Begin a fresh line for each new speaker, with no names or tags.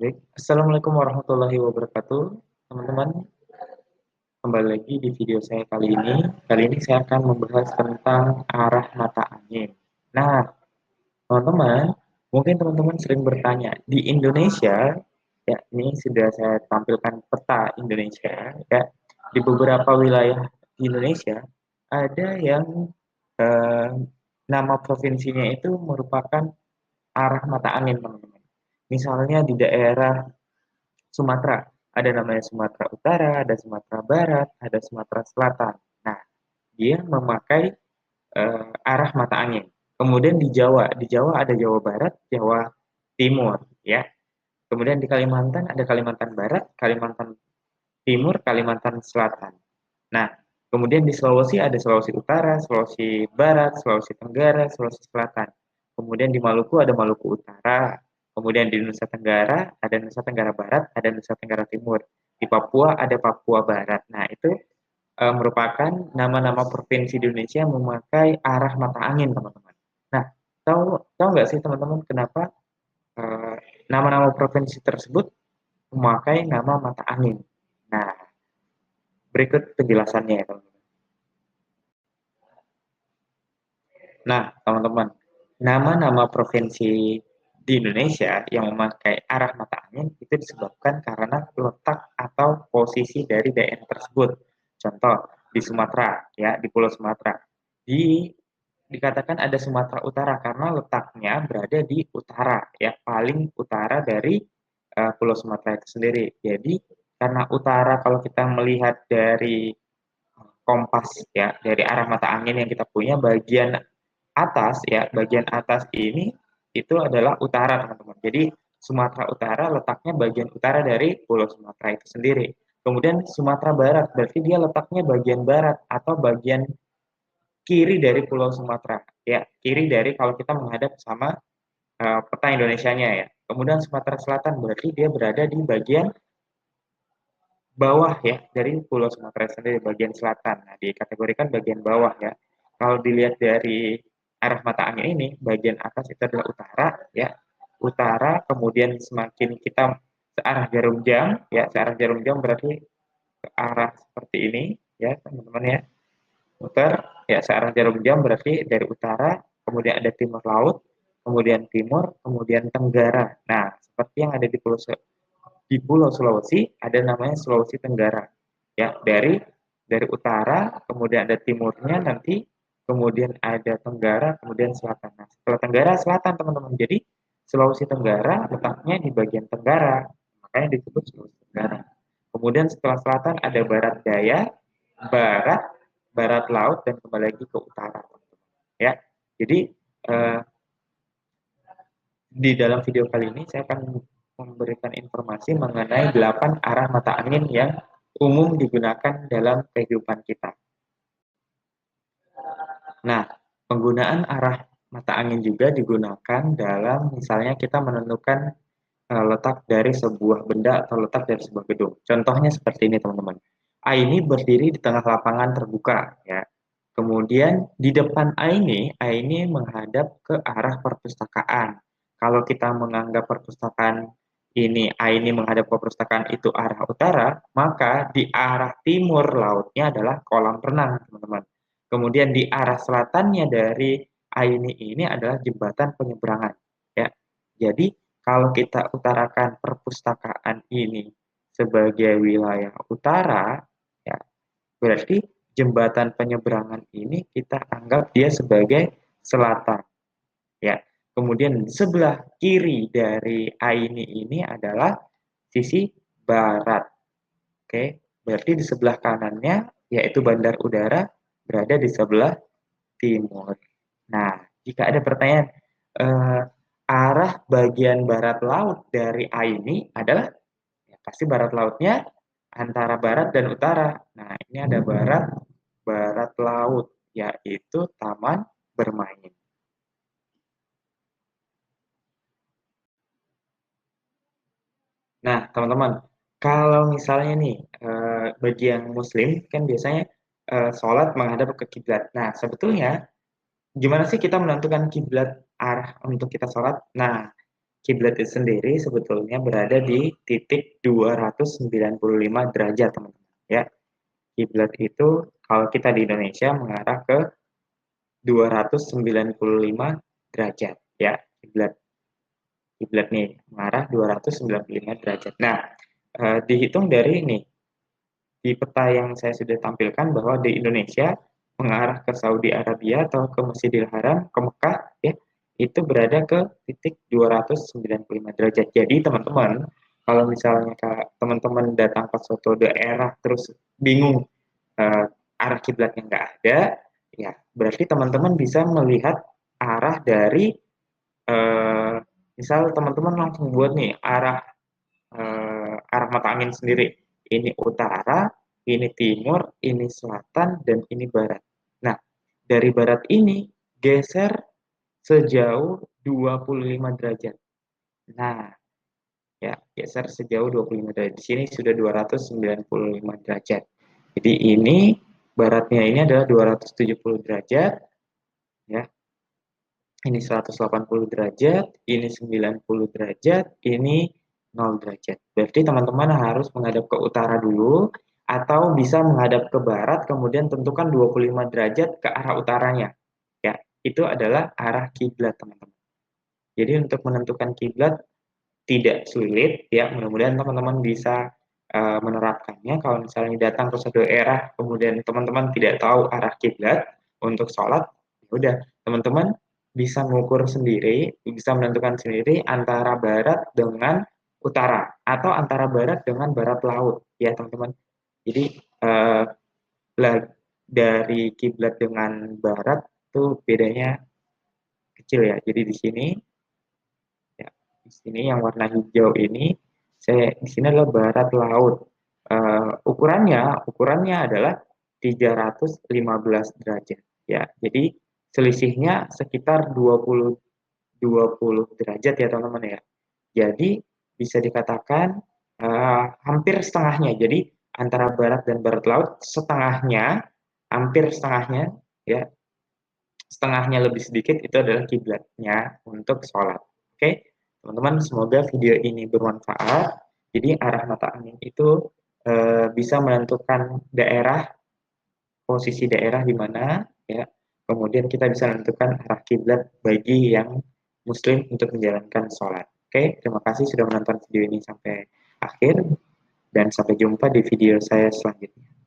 Baik, assalamualaikum warahmatullahi wabarakatuh, teman-teman. Kembali lagi di video saya kali ini. Kali ini saya akan membahas tentang arah mata angin. Nah, teman-teman, mungkin teman-teman sering bertanya, di Indonesia, ya ini sudah saya tampilkan peta Indonesia, ya di beberapa wilayah di Indonesia ada yang eh, nama provinsinya itu merupakan arah mata angin, teman-teman. Misalnya di daerah Sumatera. Ada namanya Sumatera Utara, ada Sumatera Barat, ada Sumatera Selatan. Nah, dia memakai arah mata angin. Kemudian di Jawa ada Jawa Barat, Jawa Timur, ya. Kemudian di Kalimantan ada Kalimantan Barat, Kalimantan Timur, Kalimantan Selatan. Nah, kemudian di Sulawesi ada Sulawesi Utara, Sulawesi Barat, Sulawesi Tenggara, Sulawesi Selatan. Kemudian di Maluku ada Maluku Utara. Kemudian di Nusa Tenggara ada Nusa Tenggara Barat, ada Nusa Tenggara Timur. Di Papua ada Papua Barat. Nah, itu merupakan nama-nama provinsi di Indonesia yang memakai arah mata angin, teman-teman. Nah, tahu tahu nggak sih teman-teman kenapa eh, nama-nama provinsi tersebut memakai nama mata angin? Nah, berikut penjelasannya ya, teman-teman. Nah, teman-teman, nama-nama provinsi di Indonesia yang memakai arah mata angin itu disebabkan karena letak atau posisi dari daerah tersebut. Contoh, di Sumatera, ya, di Pulau Sumatera. Dikatakan ada Sumatera Utara karena letaknya berada di utara, ya, paling utara dari Pulau Sumatera itu sendiri. Jadi, karena utara kalau kita melihat dari kompas, ya, dari arah mata angin yang kita punya, bagian atas, ya, bagian atas ini itu adalah utara, teman-teman. Jadi Sumatera Utara letaknya bagian utara dari Pulau Sumatera itu sendiri. Kemudian Sumatera Barat berarti dia letaknya bagian barat atau bagian kiri dari Pulau Sumatera, ya, kiri dari kalau kita menghadap sama peta Indonesianya, ya. Kemudian Sumatera Selatan berarti dia berada di bagian bawah, ya, dari Pulau Sumatera sendiri, bagian selatan. Nah, dikategorikan bagian bawah, ya. Kalau dilihat dari arah mata angin ini, bagian atas itu adalah utara, ya. Utara, kemudian semakin kita searah jarum jam, ya, searah jarum jam berarti ke arah seperti ini, ya, teman-teman, ya. Muter, ya, searah jarum jam berarti dari utara, kemudian ada timur laut, kemudian timur, kemudian tenggara. Nah, seperti yang ada di Pulau Sulawesi ada namanya Sulawesi Tenggara. Ya, dari utara, kemudian ada timurnya nanti, kemudian ada tenggara, kemudian selatan. Nah, setelah tenggara selatan, teman-teman. Jadi Sulawesi Tenggara letaknya di bagian tenggara, makanya disebut Sulawesi Tenggara. Kemudian setelah selatan ada barat daya, barat, barat laut, dan kembali lagi ke utara, teman-teman. Ya, jadi eh, di dalam video kali ini saya akan memberikan informasi mengenai 8 arah mata angin yang umum digunakan dalam kehidupan kita. Nah, penggunaan arah mata angin juga digunakan dalam misalnya kita menentukan letak dari sebuah benda atau letak dari sebuah gedung. Contohnya seperti ini, teman-teman. A ini berdiri di tengah lapangan terbuka, ya. Kemudian di depan A ini menghadap ke arah perpustakaan. Kalau kita menganggap perpustakaan ini, A ini menghadap ke perpustakaan itu arah utara, maka di arah timur lautnya adalah kolam renang, teman-teman. Kemudian di arah selatannya dari A ini adalah jembatan penyeberangan, ya. Jadi kalau kita utarakan perpustakaan ini sebagai wilayah utara, ya, berarti jembatan penyeberangan ini kita anggap dia sebagai selatan, ya. Kemudian di sebelah kiri dari Aini ini adalah sisi barat. Oke, berarti di sebelah kanannya yaitu bandar udara berada di sebelah timur. Nah, jika ada pertanyaan eh, arah bagian barat laut dari Aini adalah, ya, pasti barat lautnya antara barat dan utara. Nah, ini ada barat laut, yaitu taman bermain. Nah, teman-teman, kalau misalnya nih bagi yang Muslim kan biasanya sholat menghadap ke kiblat. Nah, sebetulnya gimana sih kita menentukan kiblat arah untuk kita sholat? Nah, kiblat itu sendiri sebetulnya berada di titik 295 derajat, teman-teman. Ya, kiblat itu kalau kita di Indonesia mengarah ke 295 derajat. Ya, kiblat kiblat nih mengarah 295 derajat. Nah, dihitung dari ini di peta yang saya sudah tampilkan bahwa di Indonesia mengarah ke Saudi Arabia atau ke Masjidil Haram, ke Mekah, ya, itu berada ke titik 295 derajat. Jadi teman-teman, kalau misalnya teman-teman datang ke suatu daerah terus bingung arah kiblatnya nggak ada, ya berarti teman-teman bisa melihat arah dari eh, misal teman-teman langsung buat nih arah mata angin sendiri. Ini utara, ini timur, ini selatan, dan ini barat. Nah, dari barat ini geser sejauh 25 derajat. Nah, ya, geser sejauh 25 derajat. Di sini sudah 295 derajat. Jadi ini baratnya ini adalah 270 derajat, ya. Ini 180 derajat, ini 90 derajat, ini 0 derajat. Berarti teman-teman harus menghadap ke utara dulu, atau bisa menghadap ke barat, kemudian tentukan 25 derajat ke arah utaranya. Ya, itu adalah arah kiblat, teman-teman. Jadi untuk menentukan kiblat tidak sulit, ya. Mudah-mudahan teman-teman bisa menerapkannya. Kalau misalnya datang ke suatu daerah, kemudian teman-teman tidak tahu arah kiblat untuk sholat, ya udah, teman-teman bisa mengukur sendiri, bisa menentukan sendiri antara barat dengan utara, atau antara barat dengan barat laut, ya teman-teman. Jadi eh, dari kiblat dengan barat itu bedanya kecil, ya. Jadi di sini, ya, di sini yang warna hijau ini, di sini adalah barat laut. Ukurannya adalah 315 derajat. Ya, jadi selisihnya sekitar 20 derajat, ya teman-teman, ya. Jadi bisa dikatakan hampir setengahnya. Jadi antara barat dan barat laut setengahnya, hampir setengahnya, ya, setengahnya lebih sedikit itu adalah kiblatnya untuk sholat. Oke, teman-teman, semoga video ini bermanfaat. Jadi arah mata angin itu bisa menentukan daerah, posisi daerah di mana, ya. Kemudian kita bisa menentukan arah kiblat bagi yang muslim untuk menjalankan sholat. Oke, terima kasih sudah menonton video ini sampai akhir, dan sampai jumpa di video saya selanjutnya.